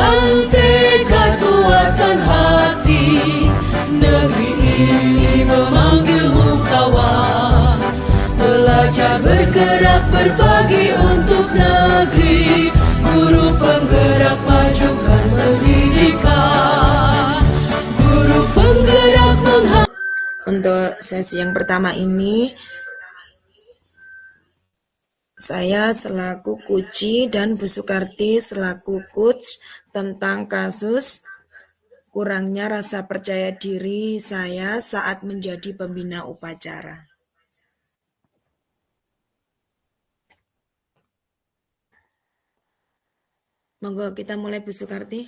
Pegang tekad kuatkan hati, negeri ini memanggilmu kawan. Belajar bergerak berbagi untuk negeri, guru penggerak majukan pendidikan, guru penggerak Untuk sesi yang pertama ini, saya selaku Kuci dan Bu Sukarti selaku coach tentang kasus kurangnya rasa percaya diri saya saat menjadi pembina upacara. Monggo kita mulai Bu Sukarti.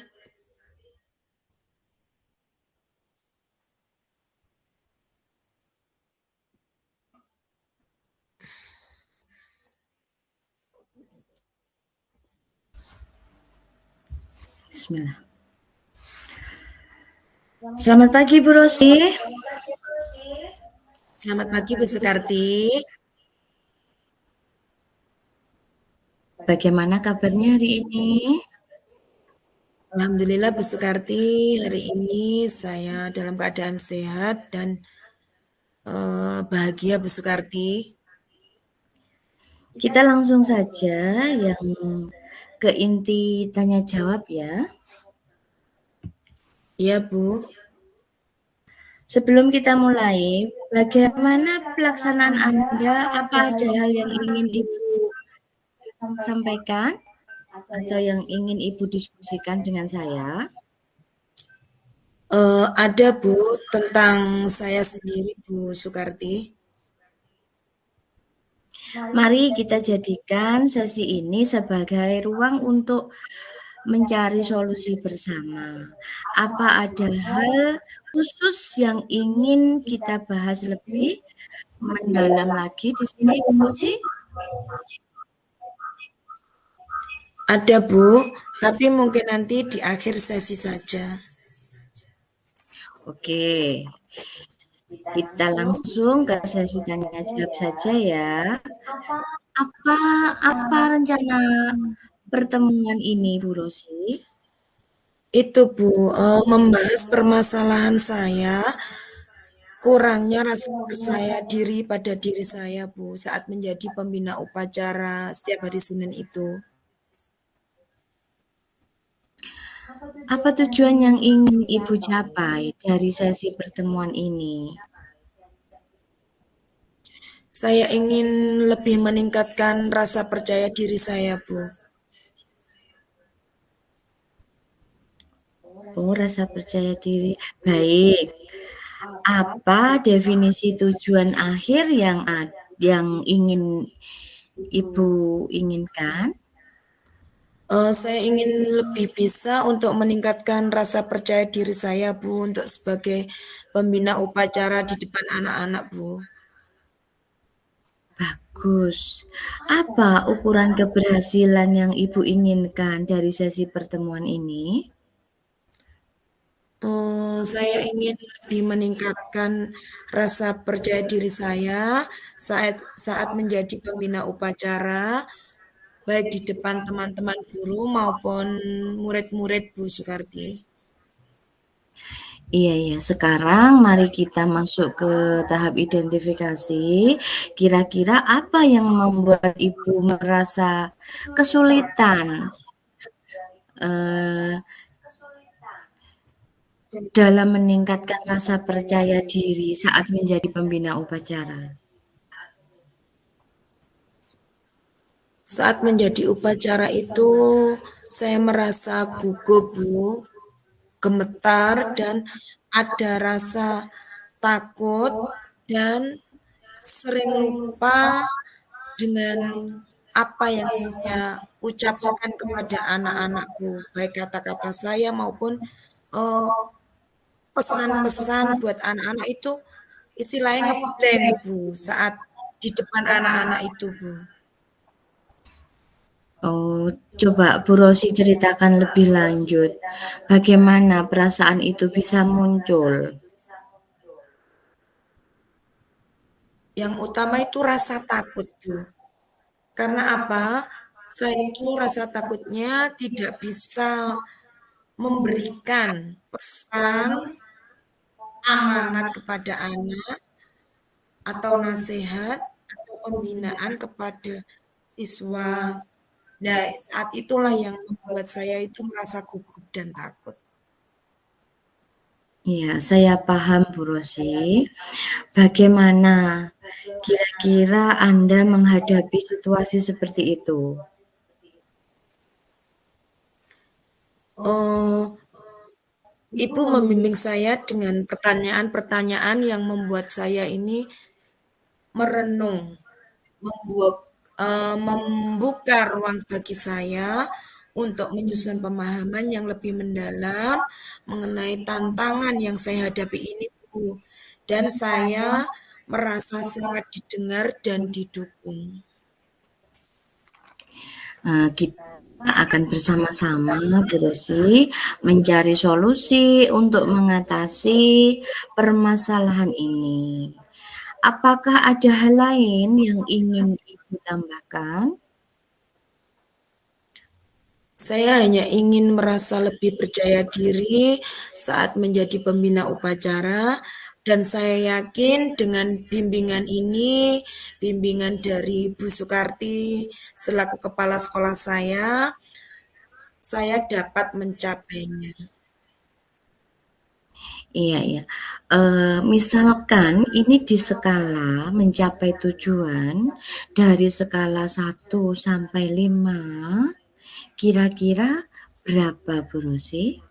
Bismillah. Selamat pagi Bu Rosi. Selamat pagi Bu Sukarti. Bagaimana kabarnya hari ini? Alhamdulillah Bu Sukarti, hari ini saya dalam keadaan sehat dan bahagia Bu Sukarti. Kita langsung saja yang ke inti tanya jawab ya. Iya Bu. Sebelum kita mulai, bagaimana pelaksanaan Anda? Apa ada hal yang ingin Ibu sampaikan atau yang ingin Ibu diskusikan dengan saya? Ada Bu, tentang saya sendiri Bu Sukarti. Mari kita jadikan sesi ini sebagai ruang untuk mencari solusi bersama. Apa ada hal khusus yang ingin kita bahas lebih mendalam lagi di sini, Bu Rosi? Ada Bu, tapi mungkin nanti di akhir sesi saja. Oke, kita langsung ke sesi tanya jawab saja ya. Apa rencana pertemuan ini, Bu Rosi? Itu Bu, membahas permasalahan saya, kurangnya rasa percaya diri pada diri saya Bu, saat menjadi pembina upacara setiap hari Senin itu. Apa tujuan yang ingin Ibu capai dari sesi pertemuan ini? Saya ingin lebih meningkatkan rasa percaya diri saya Bu. Oh, rasa percaya diri. Baik. Apa definisi tujuan akhir yang ingin Ibu inginkan? Saya ingin lebih bisa untuk meningkatkan rasa percaya diri saya Bu, untuk sebagai pembina upacara di depan anak-anak Bu. Bagus. Apa ukuran keberhasilan yang Ibu inginkan dari sesi pertemuan ini? Saya ingin lebih meningkatkan rasa percaya diri saya saat menjadi pembina upacara, baik di depan teman-teman guru maupun murid-murid Bu Sukarti. Iya. Sekarang mari kita masuk ke tahap identifikasi. Kira-kira apa yang membuat Ibu merasa kesulitan dalam meningkatkan rasa percaya diri saat menjadi pembina upacara? Saat menjadi upacara itu, saya merasa gugup Bu, gemetar, dan ada rasa takut dan sering lupa dengan apa yang saya ucapkan kepada anak-anakku, baik kata-kata saya maupun pesan-pesan buat anak-anak itu istilahnya ngeblank Bu, saat di depan anak-anak itu Bu. Oh, coba Bu Rosi ceritakan lebih lanjut. Bagaimana perasaan itu bisa muncul? Yang utama itu rasa takut Bu. Karena apa? Saya itu rasa takutnya tidak bisa memberikan pesan amanat kepada anak atau nasihat atau pembinaan kepada siswa. Nah, saat itulah yang membuat saya itu merasa gugup dan takut. Iya, saya paham Bu Rosi. Bagaimana kira-kira Anda menghadapi situasi seperti itu? Ibu membimbing saya dengan pertanyaan-pertanyaan yang membuat saya ini merenung, membuka ruang bagi saya untuk menyusun pemahaman yang lebih mendalam mengenai tantangan yang saya hadapi ini, Bu. Dan saya merasa sangat didengar dan didukung. Kita akan bersama-sama Bu Rosi mencari solusi untuk mengatasi permasalahan ini. Apakah ada hal lain yang ingin Ibu tambahkan? Saya hanya ingin merasa lebih percaya diri saat menjadi pembina upacara, dan saya yakin dengan bimbingan ini, bimbingan dari Bu Sukarti selaku kepala sekolah saya dapat mencapainya. Iya. Misalkan ini di skala mencapai tujuan dari skala 1 sampai 5, kira-kira berapa Bu Rosi?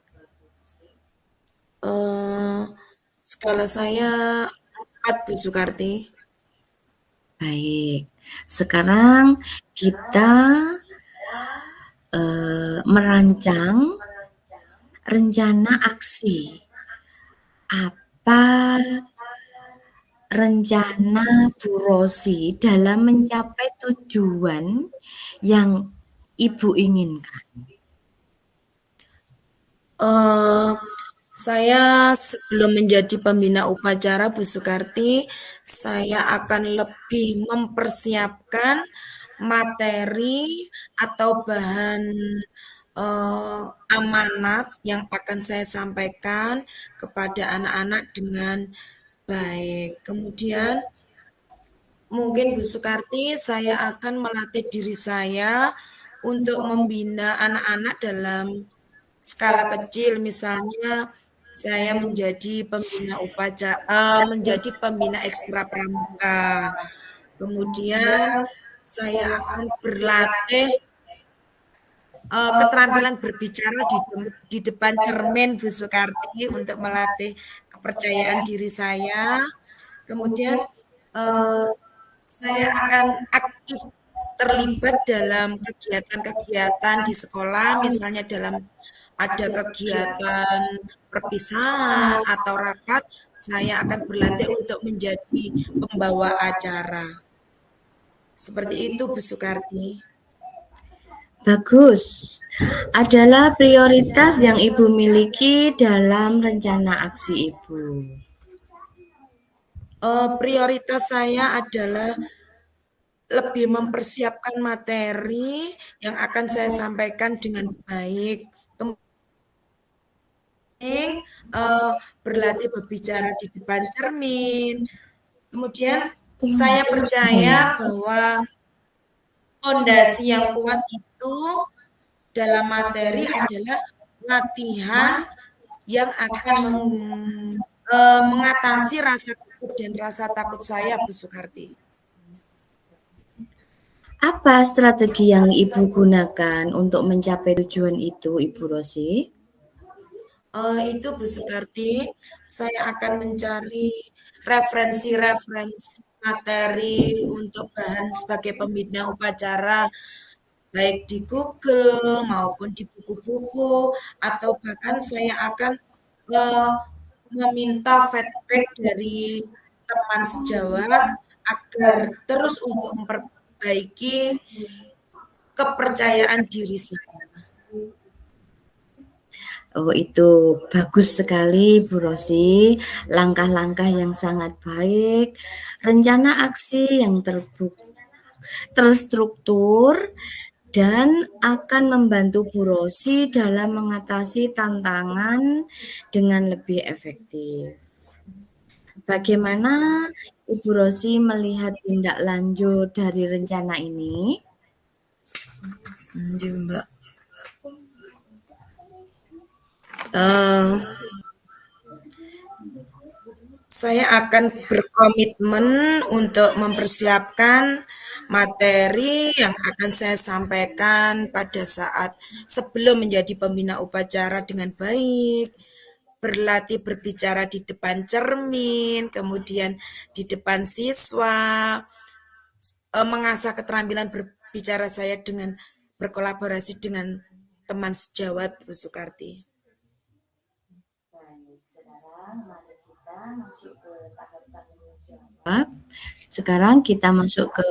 Skala saya 4, Bu Sukarti. Baik, sekarang kita merancang rencana aksi. Apa rencana Bu Rosi dalam mencapai tujuan yang Ibu inginkan? Saya sebelum menjadi pembina upacara Bu Sukarti, saya akan lebih mempersiapkan materi atau bahan amanat yang akan saya sampaikan kepada anak-anak dengan baik. Kemudian mungkin Bu Sukarti, saya akan melatih diri saya untuk membina anak-anak dalam skala kecil, misalnya saya menjadi pembina upacara, menjadi pembina ekstra pramuka. Kemudian saya akan berlatih keterampilan berbicara di depan cermin Bu Sukarti untuk melatih kepercayaan diri saya. Kemudian saya akan aktif terlibat dalam kegiatan-kegiatan di sekolah, misalnya dalam ada kegiatan perpisahan atau rapat, saya akan berlatih untuk menjadi pembawa acara. Seperti itu, Bu Sukarti. Bagus. Adalah prioritas yang Ibu miliki dalam rencana aksi Ibu. Prioritas saya adalah lebih mempersiapkan materi yang akan saya sampaikan dengan baik. Berlatih berbicara di depan cermin. Kemudian saya percaya bahwa fondasi yang kuat itu dalam materi adalah latihan yang akan mengatasi rasa gugup dan rasa takut saya, Bu Sukarti. Apa strategi yang Ibu gunakan untuk mencapai tujuan itu, Ibu Rosi? Itu Bu Sukarti, saya akan mencari referensi-referensi materi untuk bahan sebagai pembina upacara, baik di Google maupun di buku-buku, atau bahkan saya akan meminta feedback dari teman sejawat agar terus untuk memperbaiki kepercayaan diri saya. Oh, itu bagus sekali Bu Rosi, langkah-langkah yang sangat baik, rencana aksi yang terstruktur dan akan membantu Bu Rosi dalam mengatasi tantangan dengan lebih efektif. Bagaimana Ibu Rosi melihat tindak lanjut dari rencana ini? Mbak. Eh, saya akan berkomitmen untuk mempersiapkan materi yang akan saya sampaikan pada saat sebelum menjadi pembina upacara dengan baik, berlatih berbicara di depan cermin, kemudian di depan siswa, mengasah keterampilan berbicara saya dengan berkolaborasi dengan teman sejawat Bu Sukarti. Sekarang kita masuk ke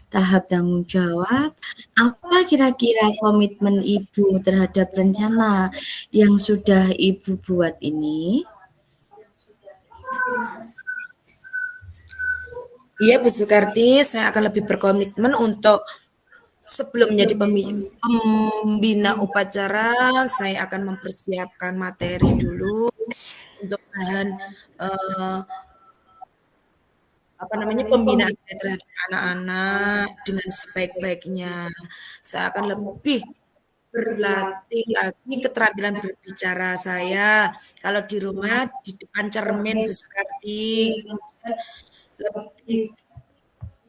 tahap tanggung jawab. Apa kira-kira komitmen Ibu terhadap rencana yang sudah Ibu buat ini? Iya Bu Sukarti, saya akan lebih berkomitmen untuk sebelum menjadi pembina upacara, saya akan mempersiapkan materi dulu untuk bahan pembinaan saya terhadap anak-anak dengan sebaik-baiknya. Saya akan lebih berlatih lagi keterampilan berbicara saya. Kalau di rumah di depan cermin Bu Sukarti, kemudian lebih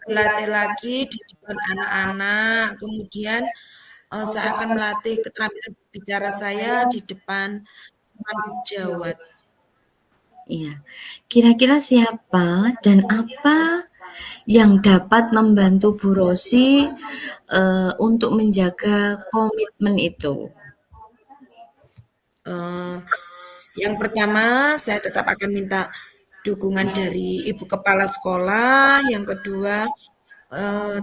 berlatih lagi di depan anak-anak, kemudian saya akan melatih keterampilan berbicara saya di depan teman sejawat. Iya, kira-kira siapa dan apa yang dapat membantu Bu Rosi untuk menjaga komitmen itu? Yang pertama, saya tetap akan minta dukungan dari Ibu Kepala Sekolah. Yang kedua,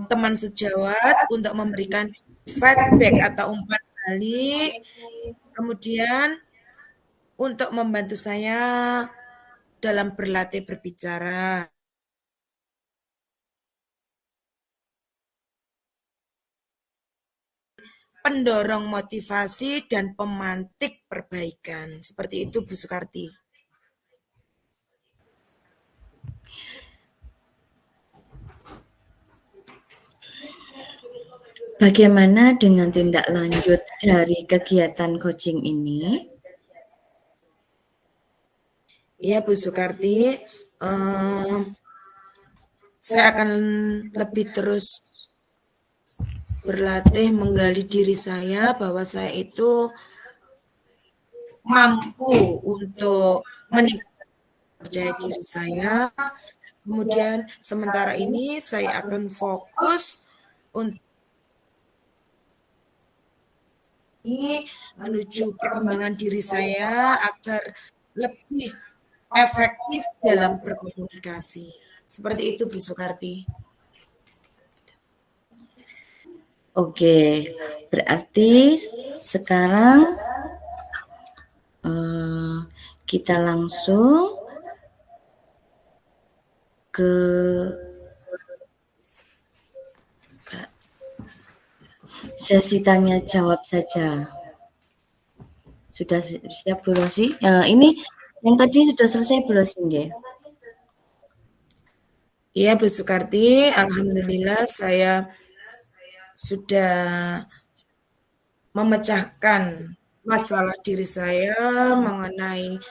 teman sejawat untuk memberikan feedback atau umpan balik. Kemudian, untuk membantu saya dalam berlatih berbicara. Pendorong motivasi dan pemantik perbaikan. Seperti itu Bu Sukarti. Bagaimana dengan tindak lanjut dari kegiatan coaching ini? Iya Bu Sukarti, saya akan lebih terus berlatih menggali diri saya bahwa saya itu mampu untuk meningkatkan percaya diri saya. Kemudian sementara ini saya akan fokus untuk menuju perkembangan diri saya agar lebih efektif dalam berkomunikasi. Seperti itu Bu Sukarti. Oke, berarti sekarang kita langsung ke sesi tanya jawab saja. Sudah siap Bu Rosi? Ini yang tadi sudah selesai Bu Rosi nggih? Iya Bu Sukarti, alhamdulillah saya sudah memecahkan masalah diri saya mengenai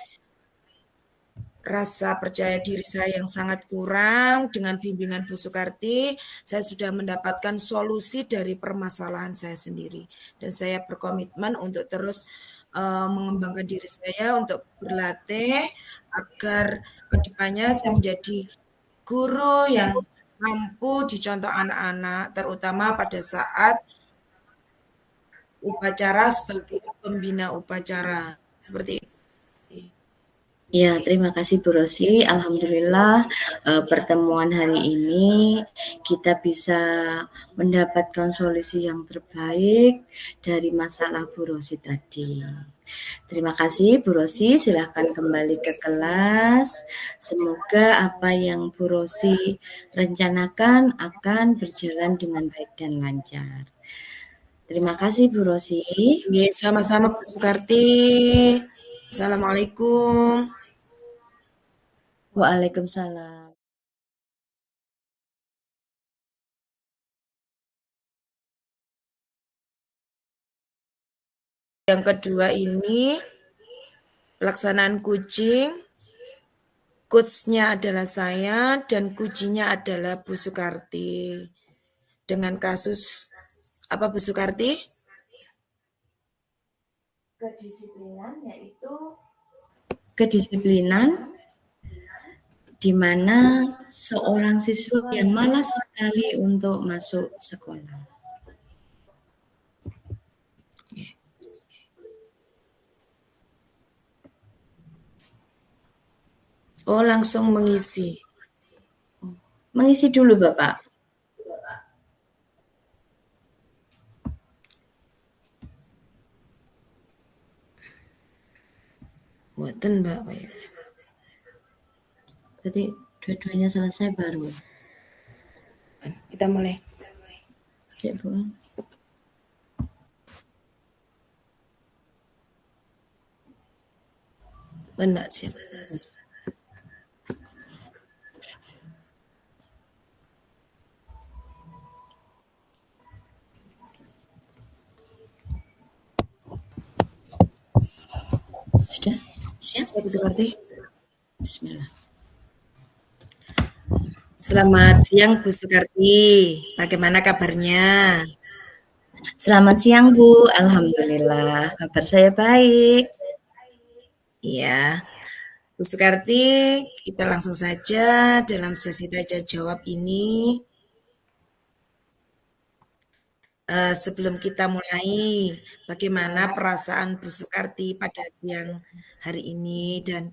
rasa percaya diri saya yang sangat kurang. Dengan bimbingan Bu Sukarti, saya sudah mendapatkan solusi dari permasalahan saya sendiri. Dan saya berkomitmen untuk terus mengembangkan diri saya untuk berlatih agar kedepannya saya menjadi guru yang mampu dicontoh anak-anak, terutama pada saat upacara sebagai pembina upacara. Seperti itu. Ya, terima kasih Bu Rosi. Alhamdulillah pertemuan hari ini kita bisa mendapatkan solusi yang terbaik dari masalah Bu Rosi tadi. Terima kasih Bu Rosi, silahkan kembali ke kelas. Semoga apa yang Bu Rosi rencanakan akan berjalan dengan baik dan lancar. Terima kasih Bu Rosi. Nggih, sama-sama Bu Sukarti. Assalamualaikum. Waalaikumsalam. Yang kedua ini pelaksanaan coaching. Coach-nya adalah saya dan kuncinya adalah Bu Sukarti. Dengan kasus apa Bu Sukarti? Kedisiplinan di mana seorang siswa yang malas sekali untuk masuk sekolah. Oh, langsung mengisi. Mengisi dulu, Bapak. Buatan, Mbak. Berarti dua-duanya selesai baru. Kita mulai. Cek, Bu. Enggak siap. Sudah? Siap, Bu Sukarti. Bismillah. Selamat siang Bu Sukarti. Bagaimana kabarnya? Selamat siang Bu. Alhamdulillah kabar saya baik. Iya. Bu Sukarti, kita langsung saja dalam sesi tanya jawab ini. Sebelum kita mulai, bagaimana perasaan Bu Sukarti pada siang hari ini dan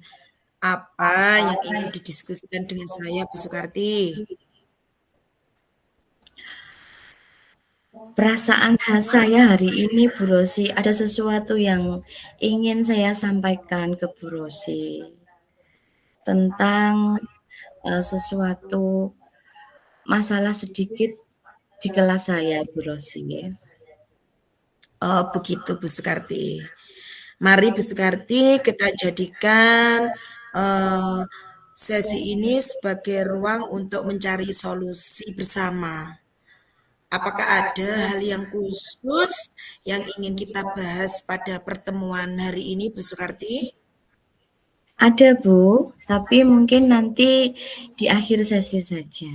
apa yang ingin didiskusikan dengan saya Bu Sukarti? Perasaan saya hari ini Bu Rosi, ada sesuatu yang ingin saya sampaikan ke Bu Rosi tentang sesuatu masalah sedikit di kelas saya Bu Rosi. Oh begitu Bu Sukarti. Mari Bu Sukarti kita jadikan sesi ini sebagai ruang untuk mencari solusi bersama. Apakah ada hal yang khusus yang ingin kita bahas pada pertemuan hari ini Bu Sukarti? Ada Bu, tapi mungkin nanti di akhir sesi saja.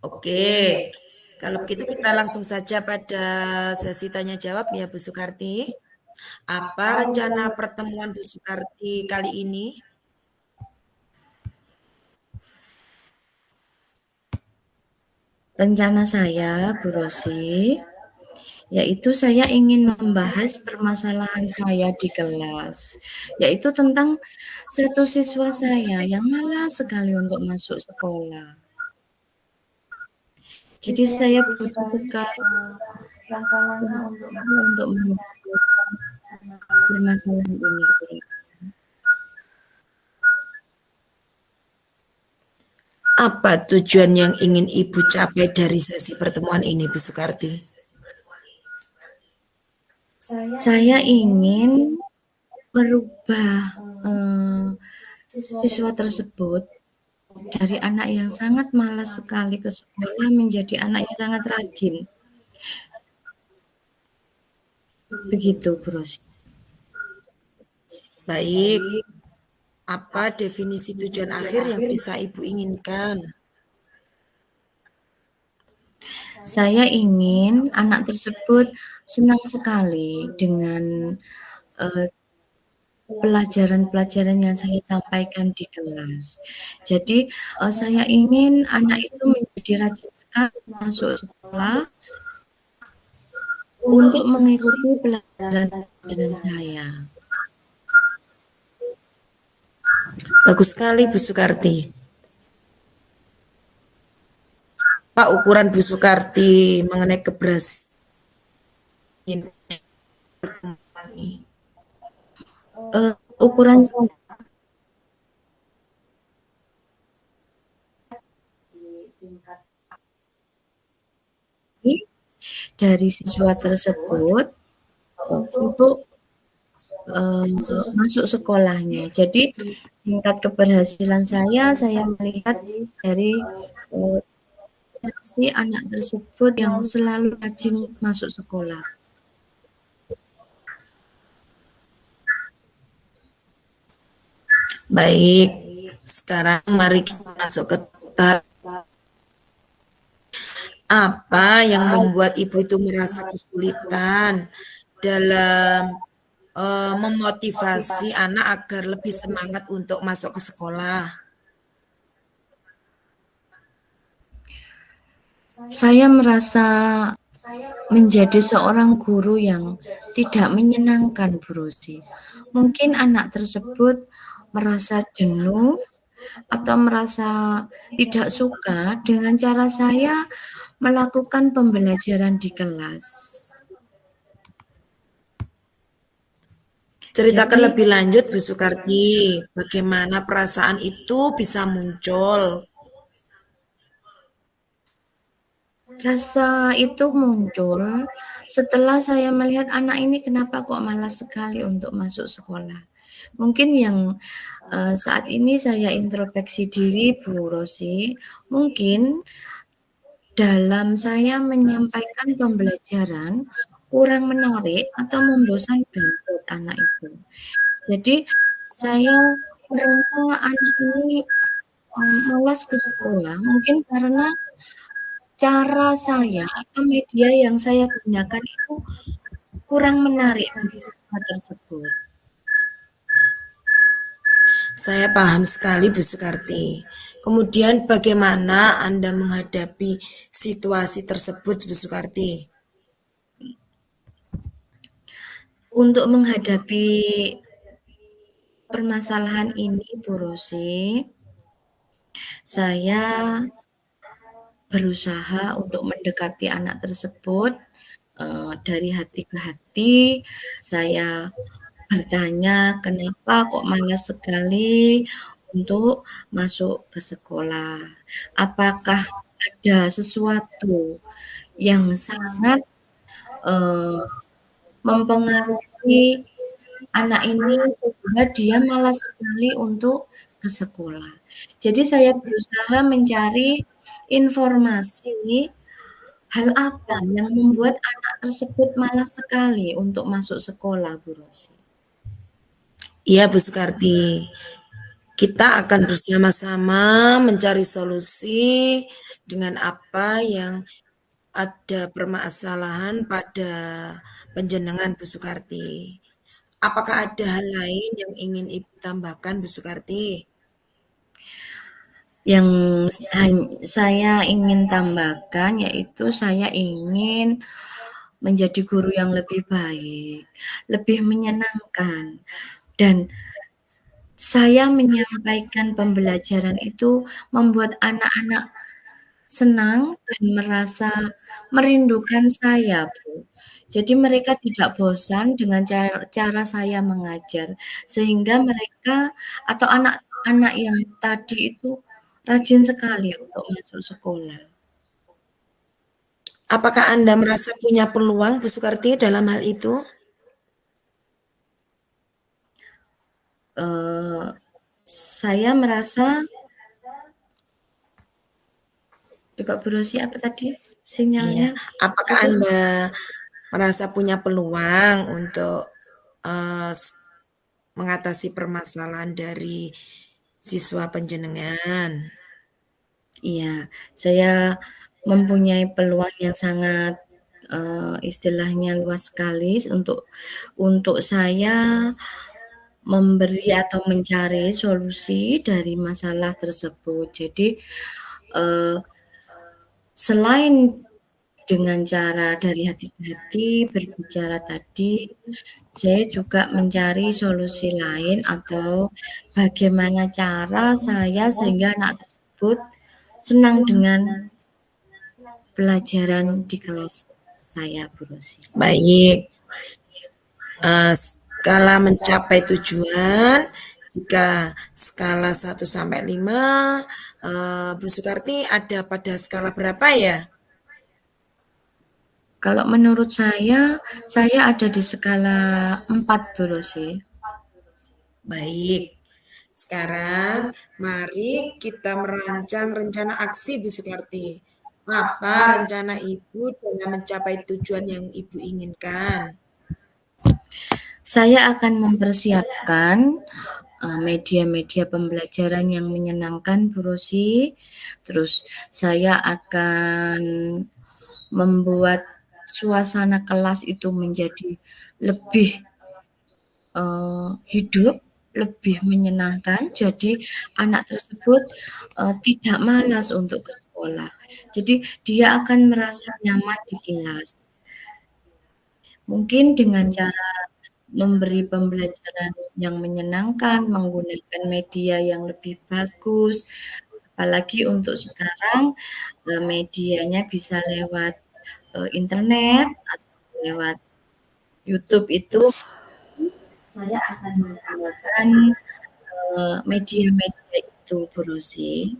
Oke, kalau begitu kita langsung saja pada sesi tanya jawab ya Bu Sukarti. Apa rencana pertemuan Bu Sukarti kali ini? Rencana saya, Bu Rosi, yaitu saya ingin membahas permasalahan saya di kelas, yaitu tentang satu siswa saya yang malas sekali untuk masuk sekolah. Jadi saya butuh sekali untuk menyelesaikan permasalahan ini. Apa tujuan yang ingin Ibu capai dari sesi pertemuan ini, Bu Sukarti? Saya ingin merubah siswa tersebut dari anak yang sangat malas sekali ke sekolah menjadi anak yang sangat rajin. Begitu, Bros. Baik. Apa definisi tujuan akhir yang bisa Ibu inginkan? Saya ingin anak tersebut senang sekali dengan pelajaran-pelajaran yang saya sampaikan di kelas. Jadi saya ingin anak itu menjadi rajin sekali masuk sekolah untuk mengikuti pelajaran saya. Bagus sekali Bu Sukarti. Pak, ukuran Bu Sukarti mengenai keberhasilan ini? Ukuran saya dari siswa tersebut untuk masuk sekolahnya. Jadi tingkat keberhasilan saya melihat dari si anak tersebut yang selalu rajin masuk sekolah. Baik, sekarang mari kita masuk ke tahap apa yang membuat ibu itu merasa kesulitan dalam memotivasi anak agar lebih semangat untuk masuk ke sekolah. Saya merasa menjadi seorang guru yang tidak menyenangkan, Bu Rosi. Mungkin anak tersebut merasa jenuh atau merasa tidak suka dengan cara saya melakukan pembelajaran di kelas. Ceritakan lebih lanjut, Bu Sukarti, bagaimana perasaan itu bisa muncul. Rasa itu muncul setelah saya melihat anak ini kenapa kok malas sekali untuk masuk sekolah. Mungkin yang saat ini saya introspeksi diri, Bu Rosi, mungkin dalam saya menyampaikan pembelajaran kurang menarik atau membosankan buat anak itu. Jadi saya merasa anak ini malas ke sekolah mungkin karena cara saya atau media yang saya gunakan itu kurang menarik bagi siswa tersebut. Saya paham sekali, Bu Sukarti. Kemudian bagaimana Anda menghadapi situasi tersebut, Bu Sukarti? Untuk menghadapi permasalahan ini, Bu Rosi, saya berusaha untuk mendekati anak tersebut dari hati ke hati. Saya bertanya kenapa kok malas sekali untuk masuk ke sekolah. Apakah ada sesuatu yang sangat mempengaruhi anak ini sehingga dia malas sekali untuk ke sekolah. Jadi saya berusaha mencari informasi hal apa yang membuat anak tersebut malas sekali untuk masuk sekolah, Bu Rosi? Iya, Bu Sukarti. Kita akan bersama-sama mencari solusi dengan apa yang ada permasalahan pada penjenengan, Bu Sukarti. Apakah ada hal lain yang ingin Ibu tambahkan, Bu Sukarti? Yang saya ingin tambahkan yaitu saya ingin menjadi guru yang lebih baik, lebih menyenangkan, dan saya menyampaikan pembelajaran itu membuat anak-anak senang dan merasa merindukan saya, Bu. Jadi mereka tidak bosan dengan cara saya mengajar, sehingga mereka atau anak-anak yang tadi itu rajin sekali untuk masuk sekolah. Apakah Anda merasa punya peluang, Bu Sukarti, dalam hal itu? Saya merasa Coba Bu Rosi apa tadi sinyalnya? Iya. Apakah Anda merasa punya peluang untuk mengatasi permasalahan dari siswa penjenengan? Iya, saya mempunyai peluang yang sangat istilahnya luas sekali untuk saya memberi atau mencari solusi dari masalah tersebut. Jadi selain dengan cara dari hati ke hati berbicara tadi, saya juga mencari solusi lain atau bagaimana cara saya sehingga anak tersebut senang dengan pelajaran di kelas saya, Bu Rosi. Baik. Skala mencapai tujuan, jika skala 1 sampai 5, Bu Sukarti ada pada skala berapa ya? Kalau menurut saya ada di skala 4, Bu Rosi. Baik. Sekarang mari kita merancang rencana aksi Bu Sukarti. Apa rencana Ibu dalam mencapai tujuan yang Ibu inginkan? Saya akan mempersiapkan media-media pembelajaran yang menyenangkan, Bu Rosi. Terus saya akan membuat suasana kelas itu menjadi lebih hidup, lebih menyenangkan. Jadi anak tersebut tidak malas untuk ke sekolah. Jadi dia akan merasa nyaman di kelas. Mungkin dengan cara memberi pembelajaran yang menyenangkan, menggunakan media yang lebih bagus, apalagi untuk sekarang medianya bisa lewat internet atau lewat YouTube itu. Saya akan menggunakan media-media itu, Bu Rosi.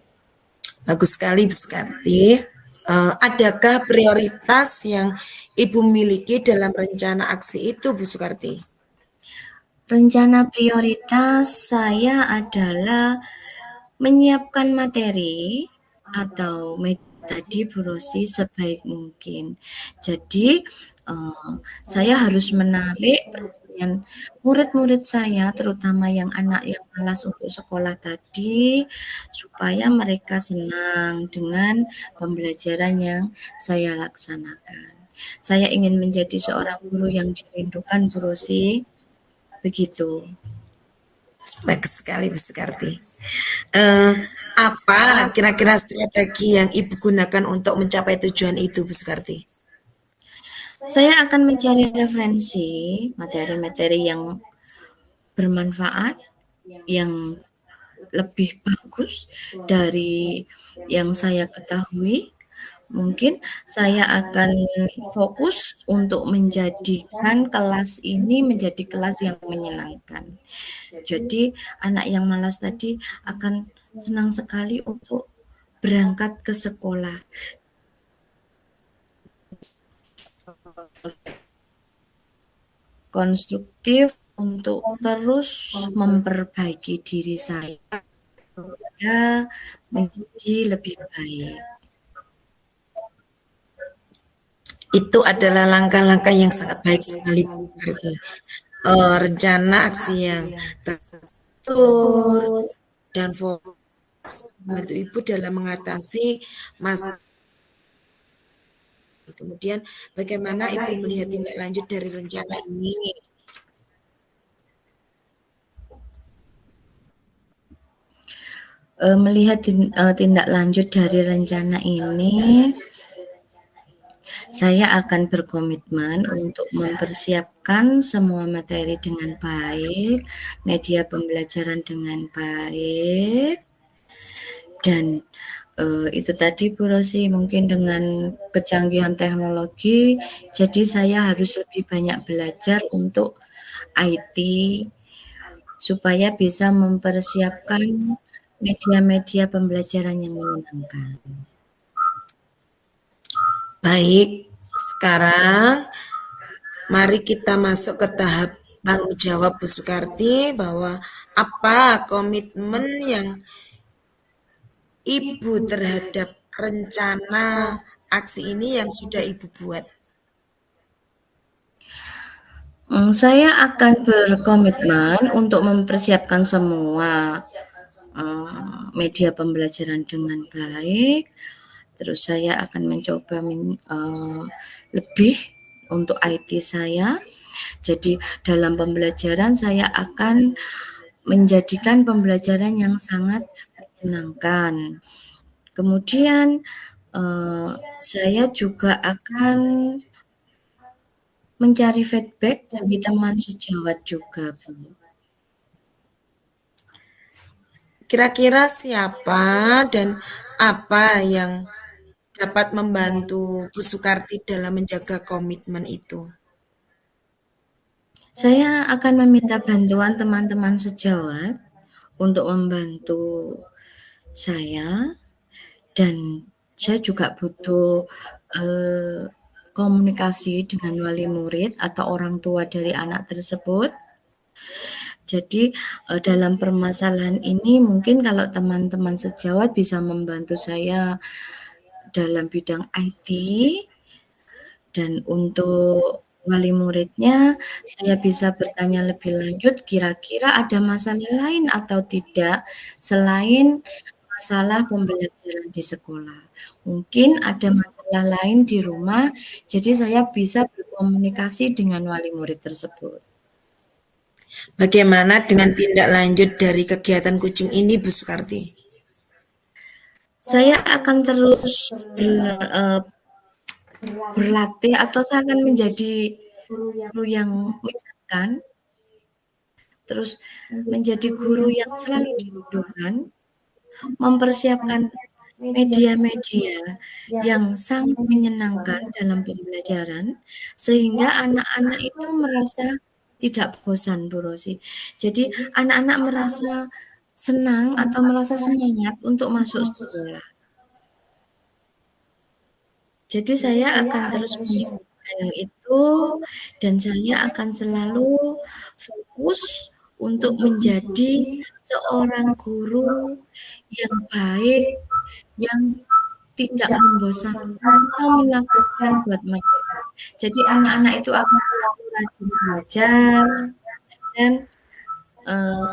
Bagus sekali Bu Sukarti. Adakah prioritas yang Ibu miliki dalam rencana aksi itu Bu Sukarti? Rencana prioritas saya adalah menyiapkan materi atau tadi Bu Rosi sebaik mungkin. Jadi saya harus menarik perhatian murid-murid saya, terutama yang anak yang malas untuk sekolah tadi, supaya mereka senang dengan pembelajaran yang saya laksanakan. Saya ingin menjadi seorang guru yang dirindukan, Bu Rosi. Begitu. Bagus sekali Bu Sukarti. Apa kira-kira strategi yang Ibu gunakan untuk mencapai tujuan itu Bu Sukarti? Saya akan mencari referensi materi-materi yang bermanfaat, yang lebih bagus dari yang saya ketahui. Mungkin saya akan fokus untuk menjadikan kelas ini menjadi kelas yang menyenangkan. Jadi anak yang malas tadi akan senang sekali untuk berangkat ke sekolah. Konstruktif untuk terus memperbaiki diri saya menjadi lebih baik. Itu adalah langkah-langkah yang sangat baik sekali. Rencana aksi yang teratur dan fokus membantu Ibu dalam mengatasi masalah. Kemudian bagaimana Ibu melihat tindak lanjut dari rencana ini? Melihat tindak lanjut dari rencana ini, saya akan berkomitmen untuk mempersiapkan semua materi dengan baik, media pembelajaran dengan baik, dan itu tadi Bu Rosi, mungkin dengan kecanggihan teknologi, jadi saya harus lebih banyak belajar untuk IT supaya bisa mempersiapkan media-media pembelajaran yang menyenangkan. Baik, sekarang mari kita masuk ke tahap tanggung jawab Bu Sukarti, bahwa apa komitmen yang Ibu terhadap rencana aksi ini yang sudah Ibu buat? Saya akan berkomitmen untuk mempersiapkan semua media pembelajaran dengan baik. Terus saya akan mencoba lebih untuk IT saya. Jadi dalam pembelajaran saya akan menjadikan pembelajaran yang sangat menyenangkan. Kemudian saya juga akan mencari feedback dari teman sejawat juga, Bu. Kira-kira siapa dan apa yang dapat membantu Bu Sukarti dalam menjaga komitmen itu? Saya akan meminta bantuan teman-teman sejawat untuk membantu saya, dan saya juga butuh komunikasi dengan wali murid atau orang tua dari anak tersebut. Jadi dalam permasalahan ini mungkin kalau teman-teman sejawat bisa membantu saya dalam bidang IT, dan untuk wali muridnya saya bisa bertanya lebih lanjut kira-kira ada masalah lain atau tidak selain masalah pembelajaran di sekolah. Mungkin ada masalah lain di rumah, jadi saya bisa berkomunikasi dengan wali murid tersebut. Bagaimana dengan tindak lanjut dari kegiatan kucing ini, Bu Sukarti? Saya akan terus berlatih atau saya akan menjadi guru yang menyenangkan, terus menjadi guru yang selalu dirindukan, mempersiapkan media-media yang sangat menyenangkan dalam pembelajaran, sehingga anak-anak itu merasa tidak bosan, Bu Rosi. Jadi anak-anak merasa senang atau merasa semangat untuk masuk sekolah. Jadi saya akan terus melakukan itu dan saya akan selalu fokus untuk menjadi seorang guru yang baik, yang tidak membosankan atau menakutkan buat mereka. Jadi anak-anak itu akan selalu rajin belajar dan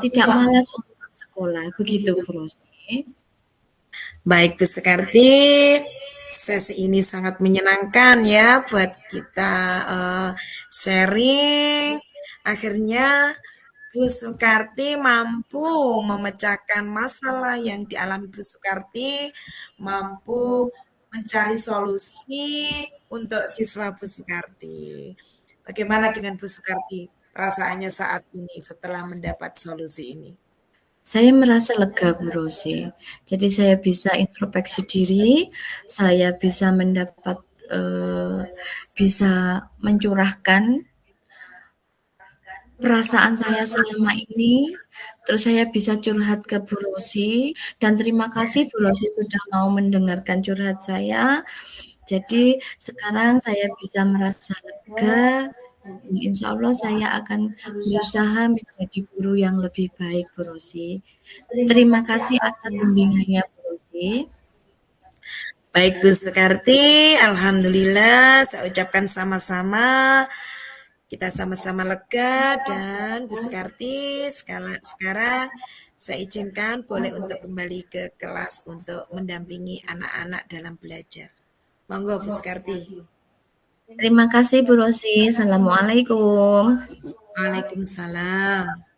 tidak malas untuk sekolah. Begitu, Bu Rosi. Baik, Bu Sukarti, sesi ini sangat menyenangkan ya buat kita sharing. Akhirnya Bu Sukarti mampu memecahkan masalah yang dialami Bu Sukarti, mampu mencari solusi untuk siswa Bu Sukarti. Bagaimana dengan Bu Sukarti perasaannya saat ini setelah mendapat solusi ini? Saya merasa lega, Bu Rosi. Jadi saya bisa introspeksi diri, saya bisa mendapat, bisa mencurahkan perasaan saya selama ini, terus saya bisa curhat ke Bu Rosi, dan terima kasih Bu Rosi sudah mau mendengarkan curhat saya. Jadi sekarang saya bisa merasa lega, insya Allah saya akan berusaha menjadi guru yang lebih baik, Bu Rosi. Terima kasih atas bimbingannya, Bu Rosi. Baik, Bu Sukarti, alhamdulillah saya ucapkan sama-sama. Kita sama-sama lega dan Bu Sukarti sekarang saya izinkan boleh untuk kembali ke kelas untuk mendampingi anak-anak dalam belajar. Monggo Bu Sukarti. Terima kasih Bu Rosi. Assalamualaikum. Waalaikumsalam.